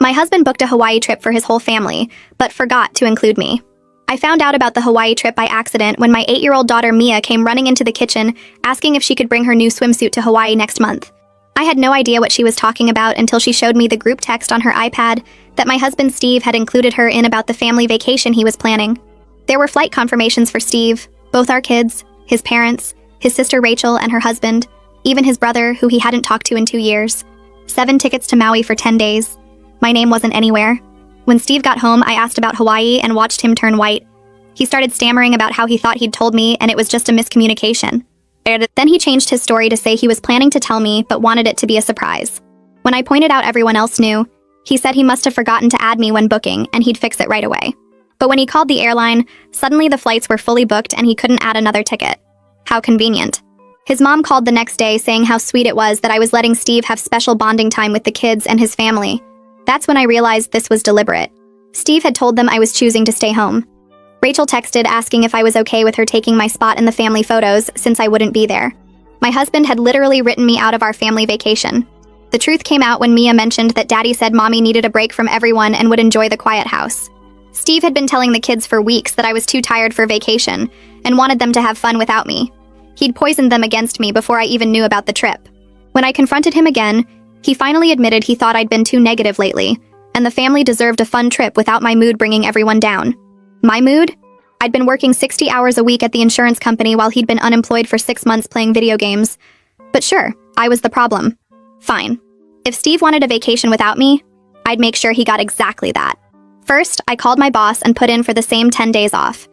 My husband booked a Hawaii trip for his whole family, but forgot to include me. I found out about the Hawaii trip by accident when my 8-year-old daughter Mia came running into the kitchen asking if she could bring her new swimsuit to Hawaii next month. I had no idea what she was talking about until she showed me the group text on her iPad that my husband Steve had included her in about the family vacation he was planning. There were flight confirmations for Steve, both our kids, his parents, his sister Rachel and her husband, even his brother who he hadn't talked to in 2 years. 7 tickets to Maui for 10 days. My name wasn't anywhere. When Steve got home, I asked about Hawaii and watched him turn white. He started stammering about how he thought he'd told me and it was just a miscommunication. Then he changed his story to say he was planning to tell me but wanted it to be a surprise. When I pointed out everyone else knew, he said he must have forgotten to add me when booking and he'd fix it right away. But when he called the airline, suddenly the flights were fully booked and he couldn't add another ticket. How convenient. His mom called the next day saying how sweet it was that I was letting Steve have special bonding time with the kids and his family. That's when I realized this was deliberate. Steve had told them I was choosing to stay home. Rachel texted asking if I was okay with her taking my spot in the family photos since I wouldn't be there. My husband had literally written me out of our family vacation. The truth came out when Mia mentioned that Daddy said Mommy needed a break from everyone and would enjoy the quiet house. Steve had been telling the kids for weeks that I was too tired for vacation and wanted them to have fun without me. He'd poisoned them against me before I even knew about the trip. When I confronted him again, he finally admitted he thought I'd been too negative lately, and the family deserved a fun trip without my mood bringing everyone down. My mood? I'd been working 60 hours a week at the insurance company while he'd been unemployed for 6 months playing video games. But sure, I was the problem. Fine. If Steve wanted a vacation without me, I'd make sure he got exactly that. First, I called my boss and put in for the same 10 days off.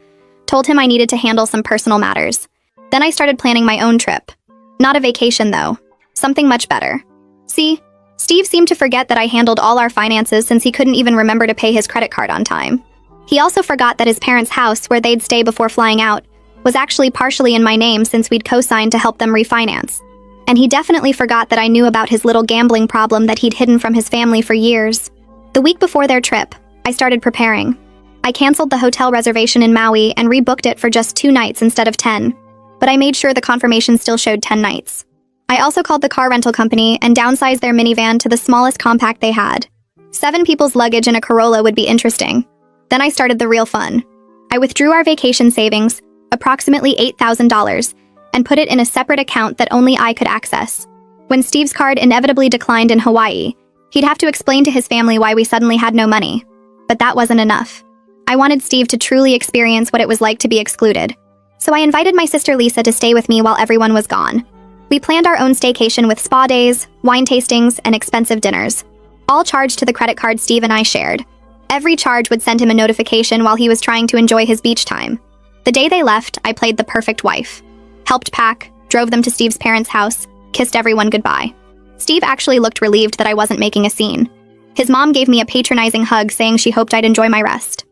Told him I needed to handle some personal matters. Then I started planning my own trip. Not a vacation, though. Something much better. See, Steve seemed to forget that I handled all our finances since he couldn't even remember to pay his credit card on time. He also forgot that his parents' house, where they'd stay before flying out, was actually partially in my name since we'd co-signed to help them refinance. And he definitely forgot that I knew about his little gambling problem that he'd hidden from his family for years. The week before their trip, I started preparing. I canceled the hotel reservation in Maui and rebooked it for just 2 nights instead of 10. But I made sure the confirmation still showed 10 nights. I also called the car rental company and downsized their minivan to the smallest compact they had. 7 people's luggage in a Corolla would be interesting. Then I started the real fun. I withdrew our vacation savings, approximately $8,000, and put it in a separate account that only I could access. When Steve's card inevitably declined in Hawaii, he'd have to explain to his family why we suddenly had no money. But that wasn't enough. I wanted Steve to truly experience what it was like to be excluded. So I invited my sister Lisa to stay with me while everyone was gone. We planned our own staycation with spa days, wine tastings, and expensive dinners, all charged to the credit card Steve and I shared. Every charge would send him a notification while he was trying to enjoy his beach time. The day they left, I played the perfect wife. Helped pack, drove them to Steve's parents' house, kissed everyone goodbye. Steve actually looked relieved that I wasn't making a scene. His mom gave me a patronizing hug saying she hoped I'd enjoy my rest.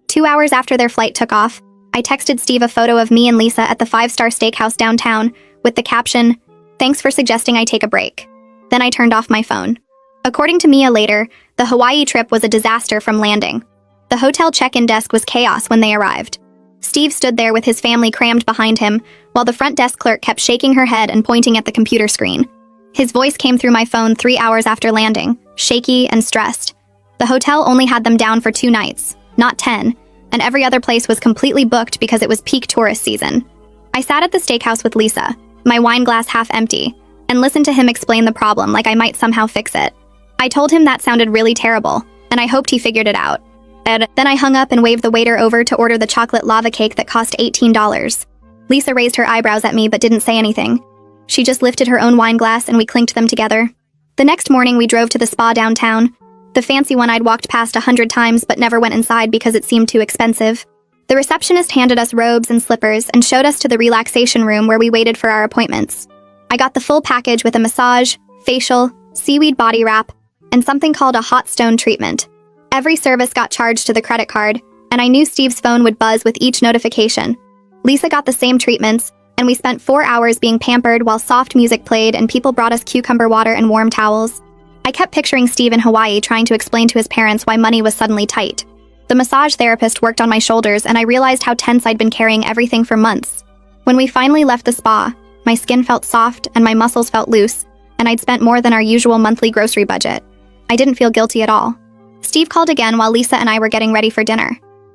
2 hours after their flight took off, I texted Steve a photo of me and Lisa at the 5-star steakhouse downtown with the caption, "Thanks for suggesting I take a break." Then I turned off my phone. According to Mia later, the Hawaii trip was a disaster from landing. The hotel check-in desk was chaos when they arrived. Steve stood there with his family crammed behind him, while the front desk clerk kept shaking her head and pointing at the computer screen. His voice came through my phone 3 hours after landing, shaky and stressed. The hotel only had them down for 2 nights, not 10, and every other place was completely booked because it was peak tourist season. I sat at the steakhouse with Lisa, my wine glass half empty, and listened to him explain the problem like I might somehow fix it. I told him that sounded really terrible, and I hoped he figured it out. Then I hung up and waved the waiter over to order the chocolate lava cake that cost $18. Lisa raised her eyebrows at me but didn't say anything. She just lifted her own wine glass and we clinked them together. The next morning we drove to the spa downtown, the fancy one I'd walked past 100 times but never went inside because it seemed too expensive. The receptionist handed us robes and slippers and showed us to the relaxation room where we waited for our appointments. I got the full package with a massage, facial, seaweed body wrap, and something called a hot stone treatment. Every service got charged to the credit card, and I knew Steve's phone would buzz with each notification. Lisa got the same treatments, and we spent 4 hours being pampered while soft music played and people brought us cucumber water and warm towels. I kept picturing Steve in Hawaii trying to explain to his parents why money was suddenly tight. The massage therapist worked on my shoulders, and I realized how tense I'd been carrying everything for months. When we finally left the spa, my skin felt soft and my muscles felt loose, and I'd spent more than our usual monthly grocery budget. I didn't feel guilty at all. Steve called again while Lisa and I were getting ready for dinner.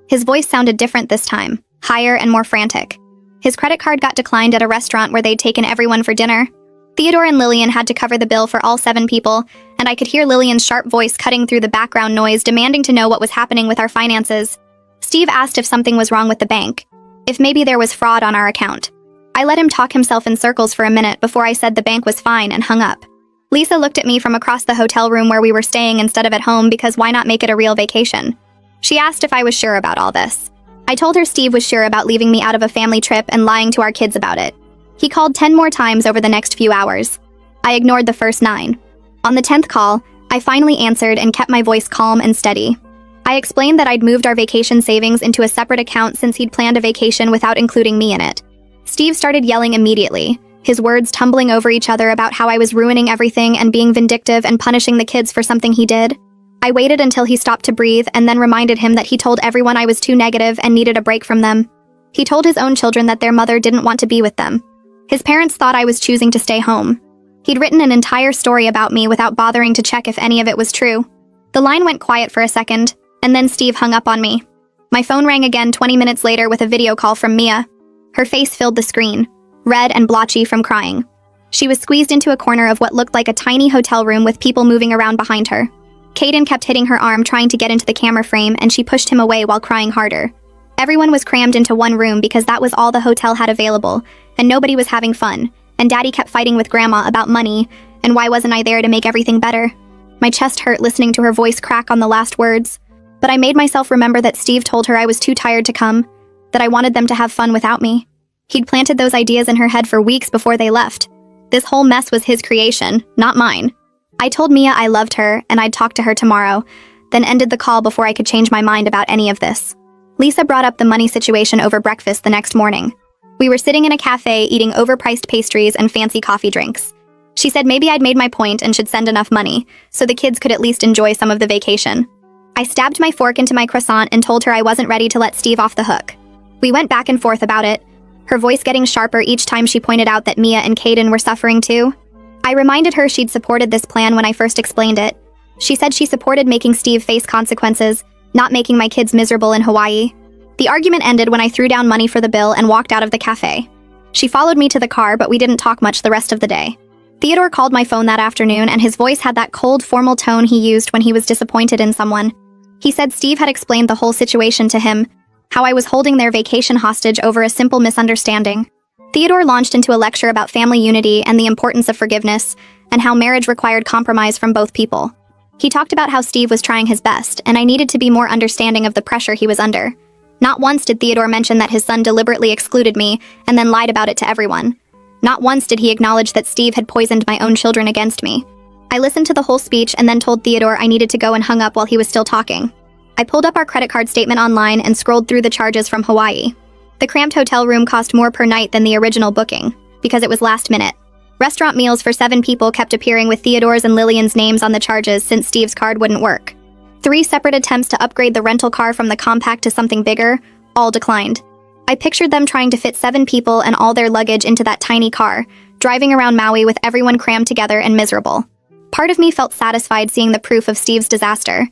His voice sounded different this time, higher and more frantic. His credit card got declined at a restaurant where they'd taken everyone for dinner. Theodore and Lillian had to cover the bill for all 7 people, and I could hear Lillian's sharp voice cutting through the background noise, demanding to know what was happening with our finances. Steve asked if something was wrong with the bank, if maybe there was fraud on our account. I let him talk himself in circles for a minute before I said the bank was fine and hung up. Lisa looked at me from across the hotel room where we were staying instead of at home because why not make it a real vacation? She asked if I was sure about all this. I told her Steve was sure about leaving me out of a family trip and lying to our kids about it. He called 10 more times over the next few hours. I ignored the first 9. On the 10th call, I finally answered and kept my voice calm and steady. I explained that I'd moved our vacation savings into a separate account since he'd planned a vacation without including me in it. Steve started yelling immediately, his words tumbling over each other about how I was ruining everything and being vindictive and punishing the kids for something he did. I waited until he stopped to breathe and then reminded him that he told everyone I was too negative and needed a break from them. He told his own children that their mother didn't want to be with them. His parents thought I was choosing to stay home. He'd written an entire story about me without bothering to check if any of it was true. The line went quiet for a second, and then Steve hung up on me. My phone rang again 20 minutes later with a video call from Mia. Her face filled the screen, red and blotchy from crying. She was squeezed into a corner of what looked like a tiny hotel room with people moving around behind her. Caden kept hitting her arm trying to get into the camera frame, and she pushed him away while crying harder. Everyone was crammed into one room because that was all the hotel had available, and nobody was having fun, and Daddy kept fighting with Grandma about money, and why wasn't I there to make everything better? My chest hurt listening to her voice crack on the last words, but I made myself remember that Steve told her I was too tired to come, that I wanted them to have fun without me. He'd planted those ideas in her head for weeks before they left. This whole mess was his creation, not mine. I told Mia I loved her and I'd talk to her tomorrow, then ended the call before I could change my mind about any of this. Lisa brought up the money situation over breakfast the next morning. We were sitting in a cafe eating overpriced pastries and fancy coffee drinks. She said maybe I'd made my point and should send enough money, so the kids could at least enjoy some of the vacation. I stabbed my fork into my croissant and told her I wasn't ready to let Steve off the hook. We went back and forth about it, her voice getting sharper each time she pointed out that Mia and Caden were suffering too. I reminded her she'd supported this plan when I first explained it. She said she supported making Steve face consequences, not making my kids miserable in Hawaii. The argument ended when I threw down money for the bill and walked out of the cafe. She followed me to the car, but we didn't talk much the rest of the day. Theodore called my phone that afternoon, and his voice had that cold, formal tone he used when he was disappointed in someone. He said Steve had explained the whole situation to him, how I was holding their vacation hostage over a simple misunderstanding. Theodore launched into a lecture about family unity and the importance of forgiveness, and how marriage required compromise from both people. He talked about how Steve was trying his best, and I needed to be more understanding of the pressure he was under. Not once did Theodore mention that his son deliberately excluded me and then lied about it to everyone. Not once did he acknowledge that Steve had poisoned my own children against me. I listened to the whole speech and then told Theodore I needed to go and hung up while he was still talking. I pulled up our credit card statement online and scrolled through the charges from Hawaii. The cramped hotel room cost more per night than the original booking, because it was last minute. Restaurant meals for 7 people kept appearing with Theodore's and Lillian's names on the charges since Steve's card wouldn't work. 3 separate attempts to upgrade the rental car from the compact to something bigger, all declined. I pictured them trying to fit 7 people and all their luggage into that tiny car, driving around Maui with everyone crammed together and miserable. Part of me felt satisfied seeing the proof of Steve's disaster.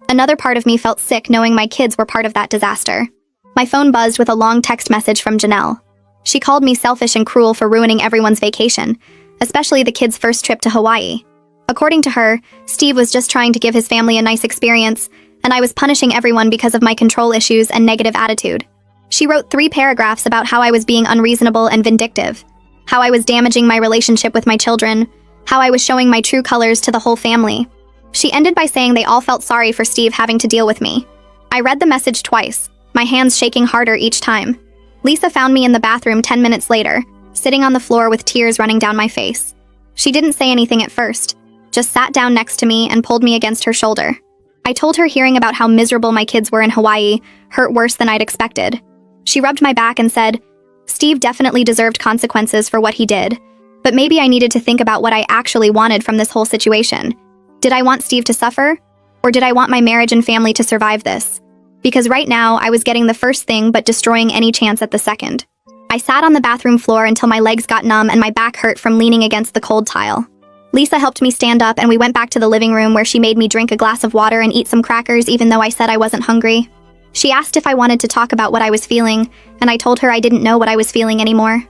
Another part of me felt sick knowing my kids were part of that disaster. My phone buzzed with a long text message from Janelle. She called me selfish and cruel for ruining everyone's vacation, especially the kids' first trip to Hawaii. According to her, Steve was just trying to give his family a nice experience, and I was punishing everyone because of my control issues and negative attitude. She wrote 3 paragraphs about how I was being unreasonable and vindictive, how I was damaging my relationship with my children, how I was showing my true colors to the whole family. She ended by saying they all felt sorry for Steve having to deal with me. I read the message twice, my hands shaking harder each time. Lisa found me in the bathroom 10 minutes later, sitting on the floor with tears running down my face. She didn't say anything at first, just sat down next to me and pulled me against her shoulder. I told her hearing about how miserable my kids were in Hawaii hurt worse than I'd expected. She rubbed my back and said, Steve definitely deserved consequences for what he did, but maybe I needed to think about what I actually wanted from this whole situation. Did I want Steve to suffer? Or did I want my marriage and family to survive this? Because right now, I was getting the first thing but destroying any chance at the second. I sat on the bathroom floor until my legs got numb and my back hurt from leaning against the cold tile. Lisa helped me stand up and we went back to the living room where she made me drink a glass of water and eat some crackers even though I said I wasn't hungry. She asked if I wanted to talk about what I was feeling, and I told her I didn't know what I was feeling anymore.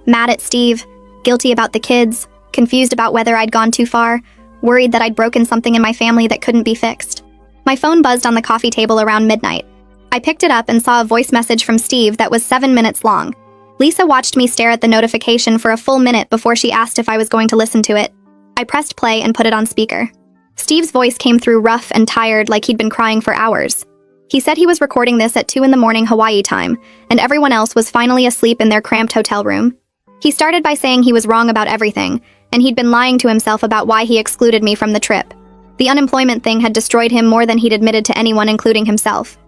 Mad at Steve, guilty about the kids, confused about whether I'd gone too far, worried that I'd broken something in my family that couldn't be fixed. My phone buzzed on the coffee table around midnight. I picked it up and saw a voice message from Steve that was 7 minutes long. Lisa watched me stare at the notification for a full minute before she asked if I was going to listen to it. I pressed play and put it on speaker. Steve's voice came through rough and tired like he'd been crying for hours. He said he was recording this at 2 a.m. Hawaii time, and everyone else was finally asleep in their cramped hotel room. He started by saying he was wrong about everything, and he'd been lying to himself about why he excluded me from the trip. The unemployment thing had destroyed him more than he'd admitted to anyone, including himself.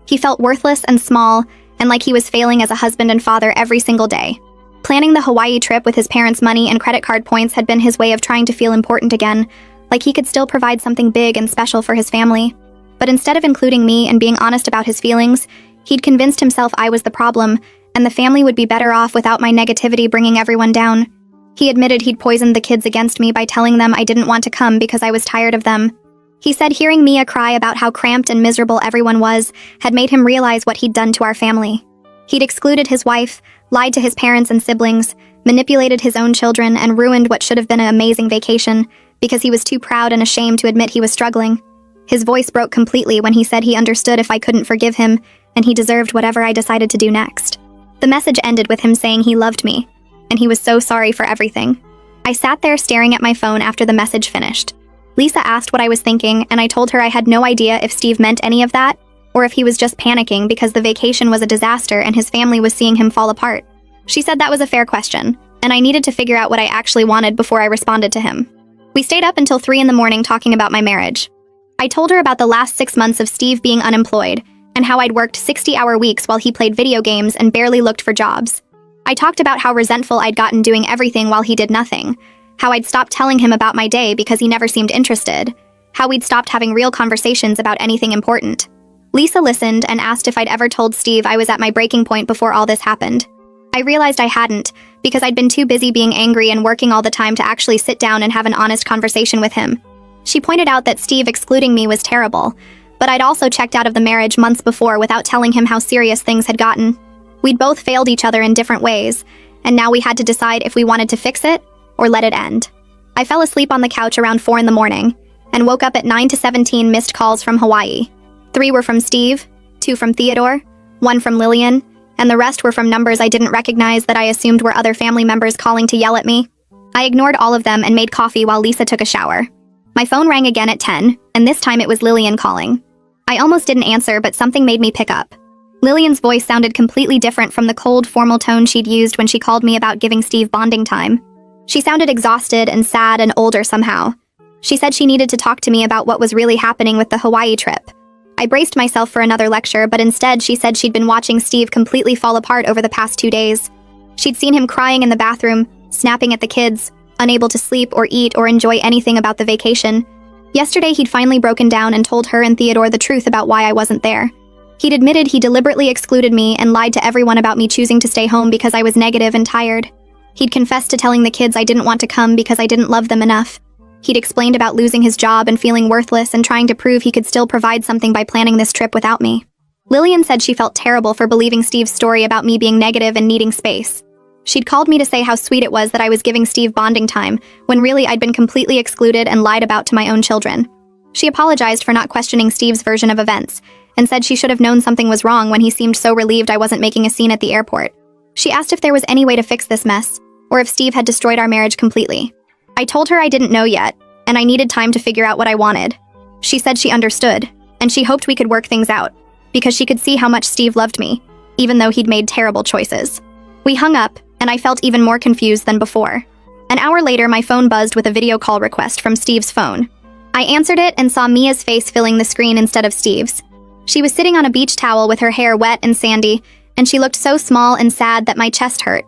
He felt worthless and small, and like he was failing as a husband and father every single day. Planning the Hawaii trip with his parents' money and credit card points had been his way of trying to feel important again, like he could still provide something big and special for his family. But instead of including me and being honest about his feelings, he'd convinced himself I was the problem, and the family would be better off without my negativity bringing everyone down. He admitted he'd poisoned the kids against me by telling them I didn't want to come because I was tired of them. He said hearing Mia cry about how cramped and miserable everyone was had made him realize what he'd done to our family. He'd excluded his wife, lied to his parents and siblings, manipulated his own children, and ruined what should have been an amazing vacation because he was too proud and ashamed to admit he was struggling. His voice broke completely when he said he understood if I couldn't forgive him, and he deserved whatever I decided to do next. The message ended with him saying he loved me, and he was so sorry for everything. I sat there staring at my phone after the message finished. Lisa asked what I was thinking, and I told her I had no idea if Steve meant any of that, or if he was just panicking because the vacation was a disaster and his family was seeing him fall apart. She said that was a fair question, and I needed to figure out what I actually wanted before I responded to him. We stayed up until 3 a.m. talking about my marriage. I told her about the last 6 months of Steve being unemployed, and how I'd worked 60-hour weeks while he played video games and barely looked for jobs. I talked about how resentful I'd gotten doing everything while he did nothing, how I'd stopped telling him about my day because he never seemed interested, how we'd stopped having real conversations about anything important. Lisa listened and asked if I'd ever told Steve I was at my breaking point before all this happened. I realized I hadn't, because I'd been too busy being angry and working all the time to actually sit down and have an honest conversation with him. She pointed out that Steve excluding me was terrible, but I'd also checked out of the marriage months before without telling him how serious things had gotten. We'd both failed each other in different ways, and now we had to decide if we wanted to fix it or let it end. I fell asleep on the couch around 4 a.m. and woke up at 9 to 17 missed calls from Hawaii. 3 were from Steve, 2 from Theodore, 1 from Lillian, and the rest were from numbers I didn't recognize that I assumed were other family members calling to yell at me. I ignored all of them and made coffee while Lisa took a shower. My phone rang again at 10, and this time it was Lillian calling. I almost didn't answer, but something made me pick up. Lillian's voice sounded completely different from the cold, formal tone she'd used when she called me about giving Steve bonding time. She sounded exhausted and sad and older somehow. She said she needed to talk to me about what was really happening with the Hawaii trip. I braced myself for another lecture, but instead she said she'd been watching Steve completely fall apart over the past 2 days. She'd seen him crying in the bathroom, snapping at the kids, unable to sleep or eat or enjoy anything about the vacation. Yesterday he'd finally broken down and told her and Theodore the truth about why I wasn't there. He'd admitted he deliberately excluded me and lied to everyone about me choosing to stay home because I was negative and tired. He'd confessed to telling the kids I didn't want to come because I didn't love them enough. He'd explained about losing his job and feeling worthless and trying to prove he could still provide something by planning this trip without me. Lillian said she felt terrible for believing Steve's story about me being negative and needing space. She'd called me to say how sweet it was that I was giving Steve bonding time, when really I'd been completely excluded and lied about to my own children. She apologized for not questioning Steve's version of events, and said she should have known something was wrong when he seemed so relieved I wasn't making a scene at the airport. She asked if there was any way to fix this mess, or if Steve had destroyed our marriage completely. I told her I didn't know yet, and I needed time to figure out what I wanted. She said she understood, and she hoped we could work things out, because she could see how much Steve loved me, even though he'd made terrible choices. We hung up, and I felt even more confused than before. An hour later, my phone buzzed with a video call request from Steve's phone. I answered it and saw Mia's face filling the screen instead of Steve's. She was sitting on a beach towel with her hair wet and sandy, and she looked so small and sad that my chest hurt.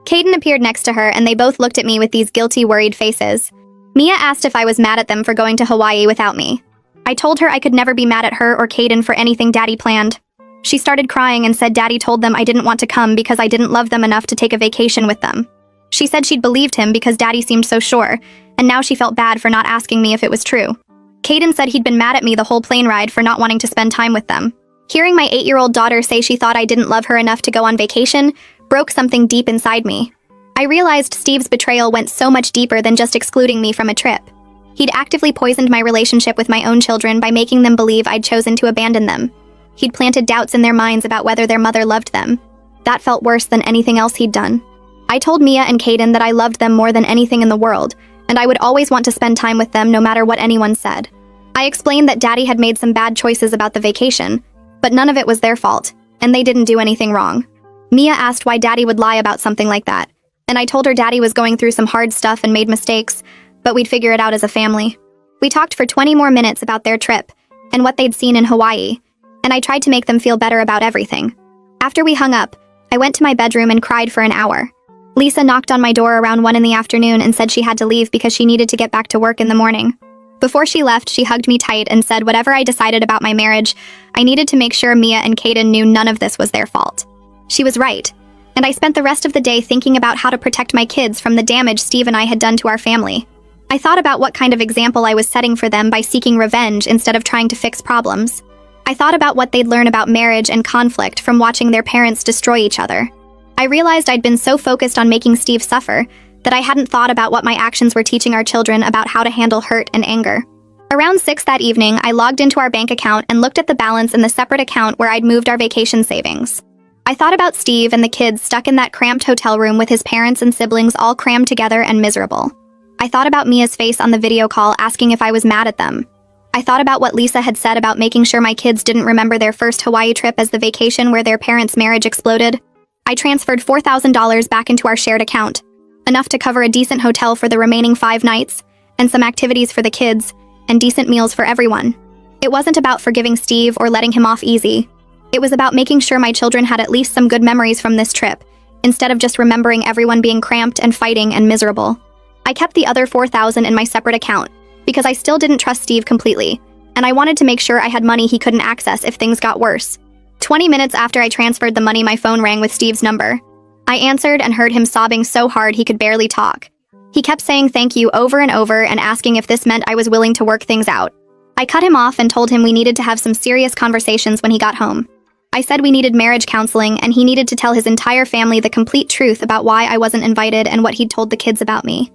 Caden appeared next to her, and they both looked at me with these guilty, worried faces. Mia asked if I was mad at them for going to Hawaii without me. I told her I could never be mad at her or Caden for anything Daddy planned. She started crying and said Daddy told them I didn't want to come because I didn't love them enough to take a vacation with them. She said she'd believed him because Daddy seemed so sure, and now she felt bad for not asking me if it was true. Caden said he'd been mad at me the whole plane ride for not wanting to spend time with them. Hearing my 8-year-old daughter say she thought I didn't love her enough to go on vacation broke something deep inside me. I realized Steve's betrayal went so much deeper than just excluding me from a trip. He'd actively poisoned my relationship with my own children by making them believe I'd chosen to abandon them. He'd planted doubts in their minds about whether their mother loved them. That felt worse than anything else he'd done. I told Mia and Caden that I loved them more than anything in the world, and I would always want to spend time with them no matter what anyone said. I explained that Daddy had made some bad choices about the vacation, but none of it was their fault, and they didn't do anything wrong. Mia asked why Daddy would lie about something like that, and I told her Daddy was going through some hard stuff and made mistakes, but we'd figure it out as a family. We talked for 20 more minutes about their trip and what they'd seen in Hawaii, and I tried to make them feel better about everything. After we hung up, I went to my bedroom and cried for an hour. Lisa knocked on my door around 1 in the afternoon and said she had to leave because she needed to get back to work in the morning. Before she left, she hugged me tight and said whatever I decided about my marriage, I needed to make sure Mia and Caden knew none of this was their fault. She was right, and I spent the rest of the day thinking about how to protect my kids from the damage Steve and I had done to our family. I thought about what kind of example I was setting for them by seeking revenge instead of trying to fix problems. I thought about what they'd learn about marriage and conflict from watching their parents destroy each other. I realized I'd been so focused on making Steve suffer that I hadn't thought about what my actions were teaching our children about how to handle hurt and anger. Around 6 that evening, I logged into our bank account and looked at the balance in the separate account where I'd moved our vacation savings. I thought about Steve and the kids stuck in that cramped hotel room with his parents and siblings all crammed together and miserable. I thought about Mia's face on the video call asking if I was mad at them. I thought about what Lisa had said about making sure my kids didn't remember their first Hawaii trip as the vacation where their parents' marriage exploded. I transferred $4,000 back into our shared account, enough to cover a decent hotel for the remaining 5 nights, and some activities for the kids, and decent meals for everyone. It wasn't about forgiving Steve or letting him off easy. It was about making sure my children had at least some good memories from this trip, instead of just remembering everyone being cramped and fighting and miserable. I kept the other $4,000 in my separate account, because I still didn't trust Steve completely, and I wanted to make sure I had money he couldn't access if things got worse. 20 minutes after I transferred the money, my phone rang with Steve's number. I answered and heard him sobbing so hard he could barely talk. He kept saying thank you over and over and asking if this meant I was willing to work things out. I cut him off and told him we needed to have some serious conversations when he got home. I said we needed marriage counseling and he needed to tell his entire family the complete truth about why I wasn't invited and what he'd told the kids about me.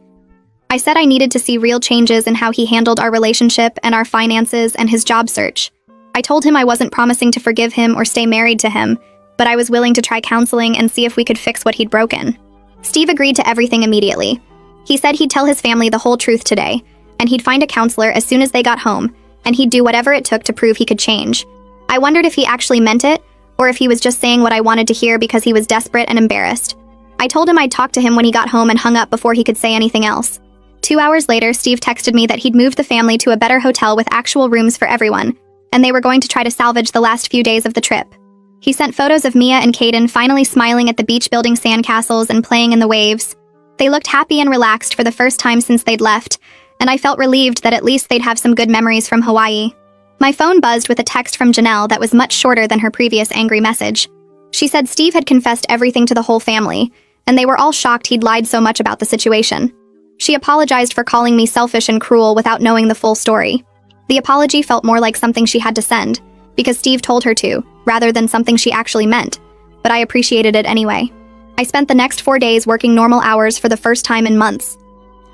I said I needed to see real changes in how he handled our relationship and our finances and his job search. I told him I wasn't promising to forgive him or stay married to him, but I was willing to try counseling and see if we could fix what he'd broken. Steve agreed to everything immediately. He said he'd tell his family the whole truth today, and he'd find a counselor as soon as they got home, and he'd do whatever it took to prove he could change. I wondered if he actually meant it, or if he was just saying what I wanted to hear because he was desperate and embarrassed. I told him I'd talk to him when he got home and hung up before he could say anything else. 2 hours later, Steve texted me that he'd moved the family to a better hotel with actual rooms for everyone, and they were going to try to salvage the last few days of the trip. He sent photos of Mia and Caden finally smiling at the beach building sandcastles and playing in the waves. They looked happy and relaxed for the first time since they'd left, and I felt relieved that at least they'd have some good memories from Hawaii. My phone buzzed with a text from Janelle that was much shorter than her previous angry message. She said Steve had confessed everything to the whole family, and they were all shocked he'd lied so much about the situation. She apologized for calling me selfish and cruel without knowing the full story. The apology felt more like something she had to send, because Steve told her to, rather than something she actually meant, but I appreciated it anyway. I spent the next 4 days working normal hours for the first time in months.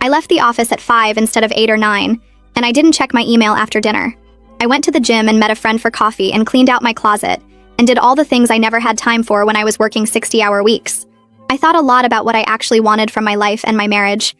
I left the office at 5 instead of 8 or 9, and I didn't check my email after dinner. I went to the gym and met a friend for coffee and cleaned out my closet, and did all the things I never had time for when I was working 60-hour weeks. I thought a lot about what I actually wanted from my life and my marriage.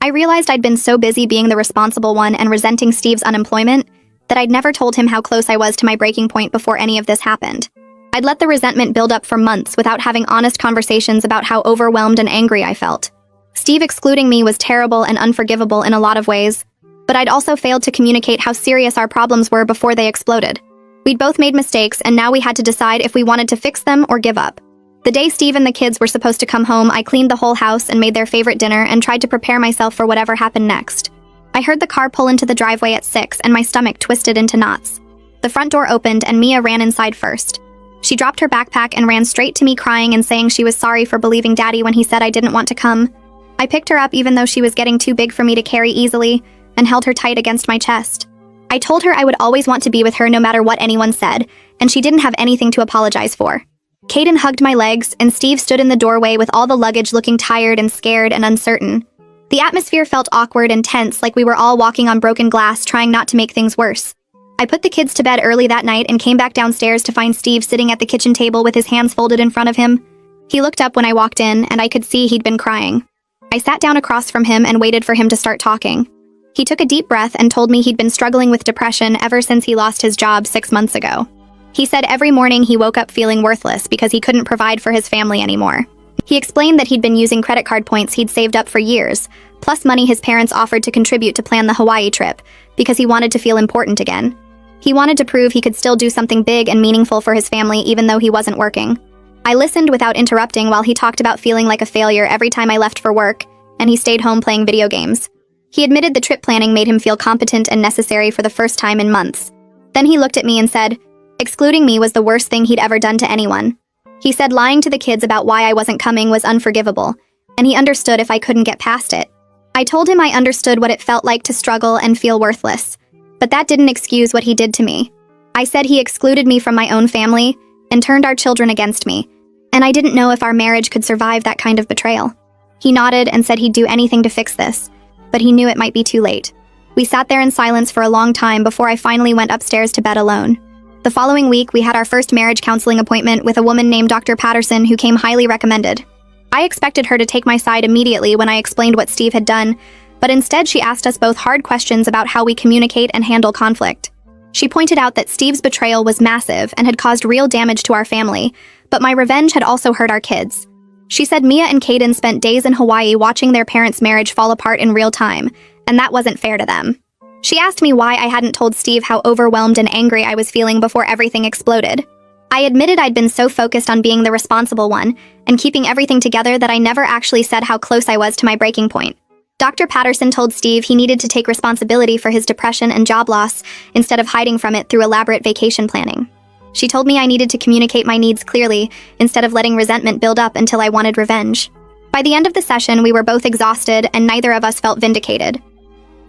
I realized I'd been so busy being the responsible one and resenting Steve's unemployment that I'd never told him how close I was to my breaking point before any of this happened. I'd let the resentment build up for months without having honest conversations about how overwhelmed and angry I felt. Steve excluding me was terrible and unforgivable in a lot of ways, but I'd also failed to communicate how serious our problems were before they exploded. We'd both made mistakes, and now we had to decide if we wanted to fix them or give up. The day Steve and the kids were supposed to come home, I cleaned the whole house and made their favorite dinner and tried to prepare myself for whatever happened next. I heard the car pull into the driveway at 6 and my stomach twisted into knots. The front door opened and Mia ran inside first. She dropped her backpack and ran straight to me crying and saying she was sorry for believing Daddy when he said I didn't want to come. I picked her up even though she was getting too big for me to carry easily and held her tight against my chest. I told her I would always want to be with her no matter what anyone said, and she didn't have anything to apologize for. Caden hugged my legs, and Steve stood in the doorway with all the luggage looking tired and scared and uncertain. The atmosphere felt awkward and tense, like we were all walking on broken glass, trying not to make things worse. I put the kids to bed early that night and came back downstairs to find Steve sitting at the kitchen table with his hands folded in front of him. He looked up when I walked in, and I could see he'd been crying. I sat down across from him and waited for him to start talking. He took a deep breath and told me he'd been struggling with depression ever since he lost his job 6 months ago. He said every morning he woke up feeling worthless because he couldn't provide for his family anymore. He explained that he'd been using credit card points he'd saved up for years, plus money his parents offered to contribute to plan the Hawaii trip, because he wanted to feel important again. He wanted to prove he could still do something big and meaningful for his family even though he wasn't working. I listened without interrupting while he talked about feeling like a failure every time I left for work, and he stayed home playing video games. He admitted the trip planning made him feel competent and necessary for the first time in months. Then he looked at me and said, excluding me was the worst thing he'd ever done to anyone. He said lying to the kids about why I wasn't coming was unforgivable, and he understood if I couldn't get past it. I told him I understood what it felt like to struggle and feel worthless, but that didn't excuse what he did to me. I said he excluded me from my own family and turned our children against me, and I didn't know if our marriage could survive that kind of betrayal. He nodded and said he'd do anything to fix this, but he knew it might be too late. We sat there in silence for a long time before I finally went upstairs to bed alone. The following week, we had our first marriage counseling appointment with a woman named Dr. Patterson who came highly recommended. I expected her to take my side immediately when I explained what Steve had done, but instead she asked us both hard questions about how we communicate and handle conflict. She pointed out that Steve's betrayal was massive and had caused real damage to our family, but my revenge had also hurt our kids. She said Mia and Caden spent days in Hawaii watching their parents' marriage fall apart in real time, and that wasn't fair to them. She asked me why I hadn't told Steve how overwhelmed and angry I was feeling before everything exploded. I admitted I'd been so focused on being the responsible one and keeping everything together that I never actually said how close I was to my breaking point. Dr. Patterson told Steve he needed to take responsibility for his depression and job loss instead of hiding from it through elaborate vacation planning. She told me I needed to communicate my needs clearly instead of letting resentment build up until I wanted revenge. By the end of the session, we were both exhausted and neither of us felt vindicated.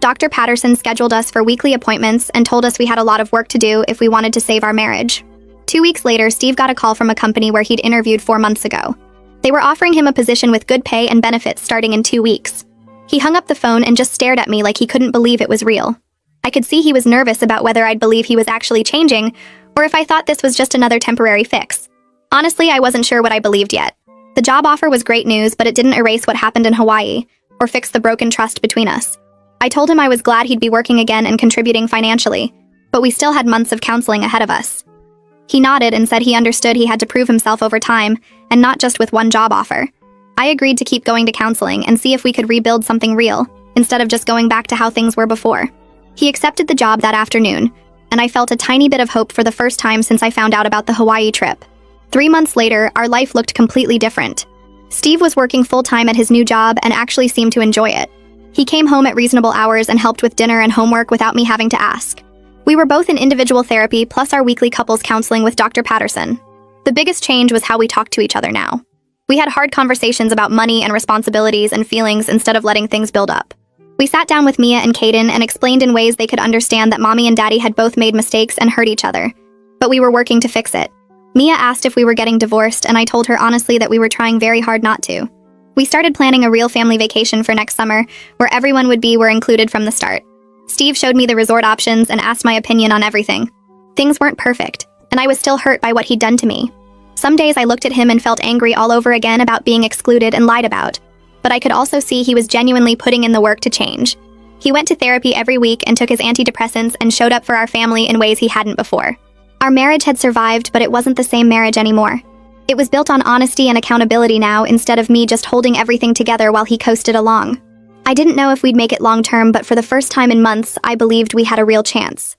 Dr. Patterson scheduled us for weekly appointments and told us we had a lot of work to do if we wanted to save our marriage. 2 weeks later, Steve got a call from a company where he'd interviewed 4 months ago. They were offering him a position with good pay and benefits starting in 2 weeks. He hung up the phone and just stared at me like he couldn't believe it was real. I could see he was nervous about whether I'd believe he was actually changing, or if I thought this was just another temporary fix. Honestly, I wasn't sure what I believed yet. The job offer was great news, but it didn't erase what happened in Hawaii, or fix the broken trust between us. I told him I was glad he'd be working again and contributing financially, but we still had months of counseling ahead of us. He nodded and said he understood he had to prove himself over time, and not just with one job offer. I agreed to keep going to counseling and see if we could rebuild something real, instead of just going back to how things were before. He accepted the job that afternoon, and I felt a tiny bit of hope for the first time since I found out about the Hawaii trip. 3 months later, our life looked completely different. Steve was working full-time at his new job and actually seemed to enjoy it. He came home at reasonable hours and helped with dinner and homework without me having to ask. We were both in individual therapy plus our weekly couples counseling with Dr. Patterson. The biggest change was how we talked to each other now. We had hard conversations about money and responsibilities and feelings instead of letting things build up. We sat down with Mia and Caden and explained in ways they could understand that Mommy and Daddy had both made mistakes and hurt each other, but we were working to fix it. Mia asked if we were getting divorced, and I told her honestly that we were trying very hard not to. We started planning a real family vacation for next summer, where everyone were included from the start. Steve showed me the resort options and asked my opinion on everything. Things weren't perfect, and I was still hurt by what he'd done to me. Some days I looked at him and felt angry all over again about being excluded and lied about, but I could also see he was genuinely putting in the work to change. He went to therapy every week and took his antidepressants and showed up for our family in ways he hadn't before. Our marriage had survived, but it wasn't the same marriage anymore. It was built on honesty and accountability now instead of me just holding everything together while he coasted along. I didn't know if we'd make it long term, but for the first time in months, I believed we had a real chance.